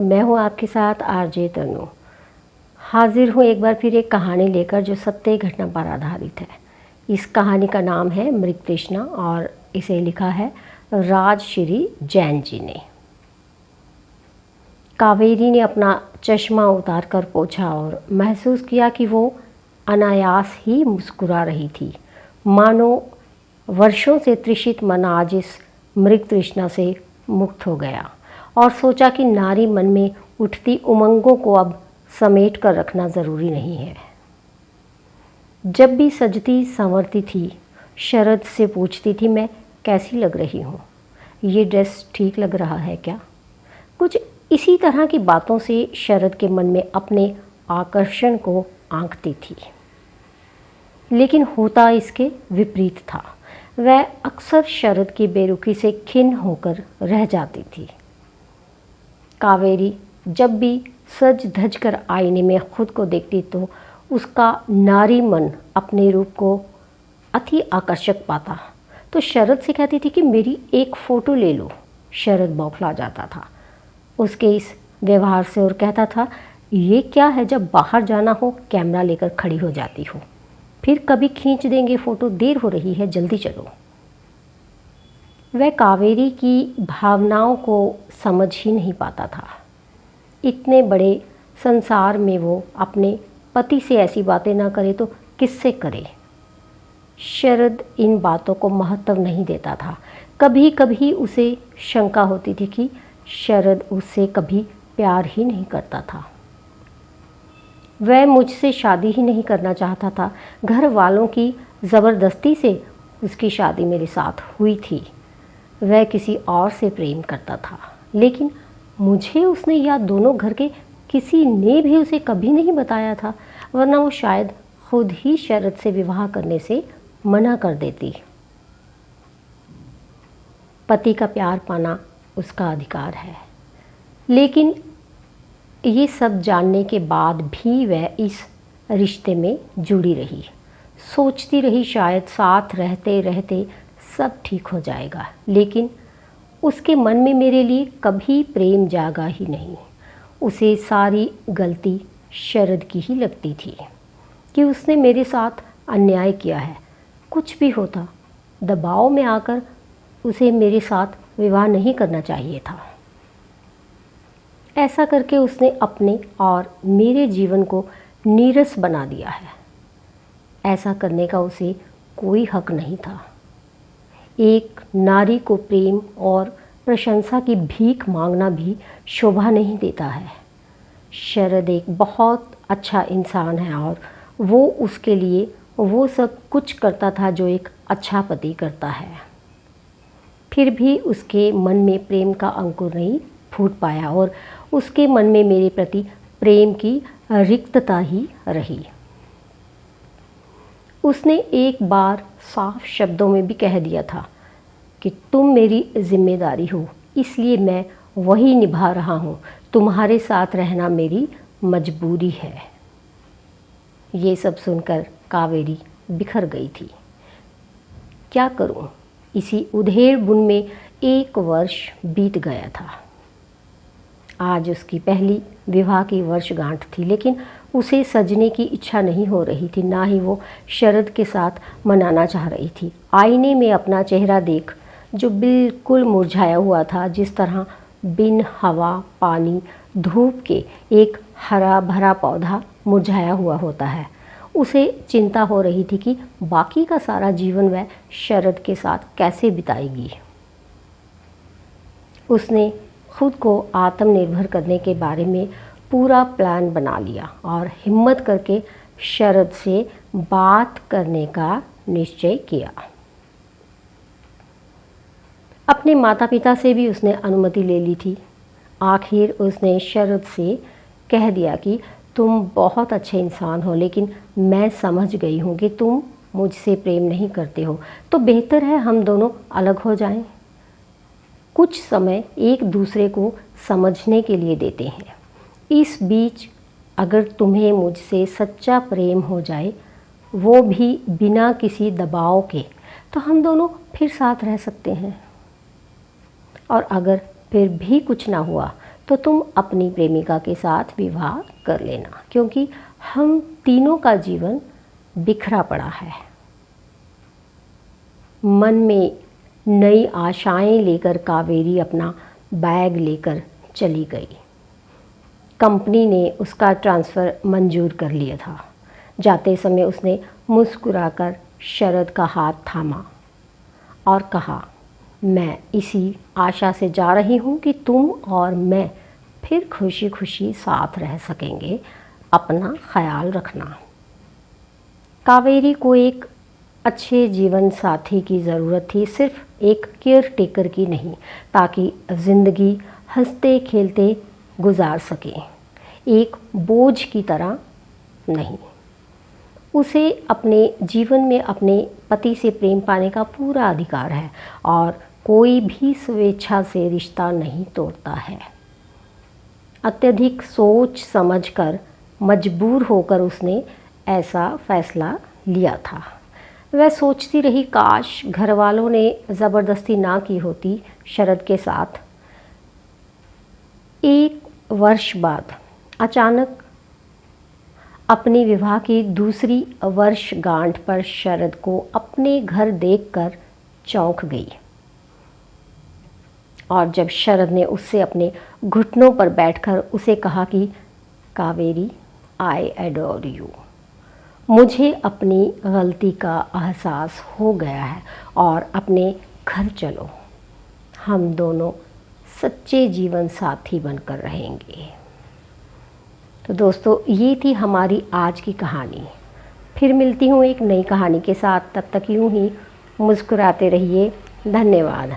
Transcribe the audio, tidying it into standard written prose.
मैं हूँ आपके साथ आरजे तनु। हाजिर हूँ एक बार फिर एक कहानी लेकर जो सत्य घटना पर आधारित है। इस कहानी का नाम है मृग तृष्णा और इसे लिखा है राजश्री जैन जी ने। कावेरी ने अपना चश्मा उतार कर पोंछा और महसूस किया कि वो अनायास ही मुस्कुरा रही थी, मानो वर्षों से तृषित मन आज इस मृग तृष्णा से मुक्त हो गया। और सोचा कि नारी मन में उठती उमंगों को अब समेट कर रखना ज़रूरी नहीं है। जब भी सजती संवरती थी, शरद से पूछती थी, मैं कैसी लग रही हूँ, ये ड्रेस ठीक लग रहा है क्या। कुछ इसी तरह की बातों से शरद के मन में अपने आकर्षण को आंकती थी। लेकिन होता इसके विपरीत था। वह अक्सर शरद की बेरुखी से खिन्न होकर रह जाती थी। कावेरी जब भी सज धज कर आईने में खुद को देखती तो उसका नारी मन अपने रूप को अति आकर्षक पाता। तो शरद से कहती थी कि मेरी एक फ़ोटो ले लो। शरद बौखला जाता था उसके इस व्यवहार से और कहता था, ये क्या है, जब बाहर जाना हो कैमरा लेकर खड़ी हो जाती हो, फिर कभी खींच देंगे फ़ोटो, देर हो रही है, जल्दी चलो। वह कावेरी की भावनाओं को समझ ही नहीं पाता था। इतने बड़े संसार में वो अपने पति से ऐसी बातें ना करे तो किससे करे। शरद इन बातों को महत्व नहीं देता था। कभी कभी उसे शंका होती थी कि शरद उससे कभी प्यार ही नहीं करता था। वह मुझसे शादी ही नहीं करना चाहता था। घर वालों की ज़बरदस्ती से उसकी शादी मेरे साथ हुई थी। वह किसी और से प्रेम करता था, लेकिन मुझे उसने या दोनों घर के किसी ने भी उसे कभी नहीं बताया था, वरना वो शायद खुद ही शरद से विवाह करने से मना कर देती। पति का प्यार पाना उसका अधिकार है, लेकिन ये सब जानने के बाद भी वह इस रिश्ते में जुड़ी रही। सोचती रही शायद साथ रहते रहते सब ठीक हो जाएगा, लेकिन उसके मन में मेरे लिए कभी प्रेम जागा ही नहीं। उसे सारी गलती शरद की ही लगती थी कि उसने मेरे साथ अन्याय किया है। कुछ भी होता, दबाव में आकर उसे मेरे साथ विवाह नहीं करना चाहिए था। ऐसा करके उसने अपने और मेरे जीवन को नीरस बना दिया है। ऐसा करने का उसे कोई हक नहीं था। एक नारी को प्रेम और प्रशंसा की भीख मांगना भी शोभा नहीं देता है। शरद एक बहुत अच्छा इंसान है और वो उसके लिए वो सब कुछ करता था जो एक अच्छा पति करता है। फिर भी उसके मन में प्रेम का अंकुर नहीं फूट पाया और उसके मन में मेरे प्रति प्रेम की रिक्तता ही रही। उसने एक बार साफ शब्दों में भी कह दिया था कि तुम मेरी जिम्मेदारी हो, इसलिए मैं वही निभा रहा हूँ। तुम्हारे साथ रहना मेरी मजबूरी है। ये सब सुनकर कावेरी बिखर गई थी। क्या करूँ, इसी उधेड़ बुन में 1 वर्ष बीत गया था। आज उसकी पहली विवाह की वर्षगांठ थी, लेकिन उसे सजने की इच्छा नहीं हो रही थी, ना ही वो शरद के साथ मनाना चाह रही थी। आईने में अपना चेहरा देख जो बिल्कुल मुरझाया हुआ था, जिस तरह बिन हवा, पानी, धूप के एक हरा भरा पौधा मुरझाया हुआ होता है, उसे चिंता हो रही थी कि बाकी का सारा जीवन वह शरद के साथ कैसे बिताएगी। उसने खुद को आत्मनिर्भर करने के बारे में पूरा प्लान बना लिया और हिम्मत करके शरद से बात करने का निश्चय किया। अपने माता पिता से भी उसने अनुमति ले ली थी। आखिर उसने शरद से कह दिया कि तुम बहुत अच्छे इंसान हो, लेकिन मैं समझ गई हूँ कि तुम मुझसे प्रेम नहीं करते हो, तो बेहतर है हम दोनों अलग हो जाएं। कुछ समय एक दूसरे को समझने के लिए देते हैं। इस बीच अगर तुम्हें मुझसे सच्चा प्रेम हो जाए, वो भी बिना किसी दबाव के, तो हम दोनों फिर साथ रह सकते हैं। और अगर फिर भी कुछ ना हुआ तो तुम अपनी प्रेमिका के साथ विवाह कर लेना, क्योंकि हम तीनों का जीवन बिखरा पड़ा है। मन में नई आशाएं लेकर कावेरी अपना बैग लेकर चली गई। कंपनी ने उसका ट्रांसफ़र मंजूर कर लिया था। जाते समय उसने मुस्कुराकर शरद का हाथ थामा और कहा, मैं इसी आशा से जा रही हूँ कि तुम और मैं फिर खुशी खुशी साथ रह सकेंगे। अपना ख्याल रखना। कावेरी को एक अच्छे जीवन साथी की ज़रूरत थी, सिर्फ एक केयर टेकर की नहीं, ताकि ज़िंदगी हंसते खेलते गुजार सके, एक बोझ की तरह नहीं। उसे अपने जीवन में अपने पति से प्रेम पाने का पूरा अधिकार है और कोई भी स्वेच्छा से रिश्ता नहीं तोड़ता है। अत्यधिक सोच समझकर मजबूर होकर उसने ऐसा फैसला लिया था। वह सोचती रही, काश घर वालों ने ज़बरदस्ती ना की होती शरद के साथ। 1 वर्ष बाद अचानक अपने विवाह की दूसरी वर्षगांठ पर शरद को अपने घर देखकर चौंक गई। और जब शरद ने उससे अपने घुटनों पर बैठकर उसे कहा कि कावेरी, आई एडोर यू, मुझे अपनी गलती का एहसास हो गया है और अपने घर चलो, हम दोनों सच्चे जीवन साथी बनकर रहेंगे। तो दोस्तों, ये थी हमारी आज की कहानी। फिर मिलती हूँ एक नई कहानी के साथ। तब तक यूँ ही मुस्कुराते रहिए। धन्यवाद।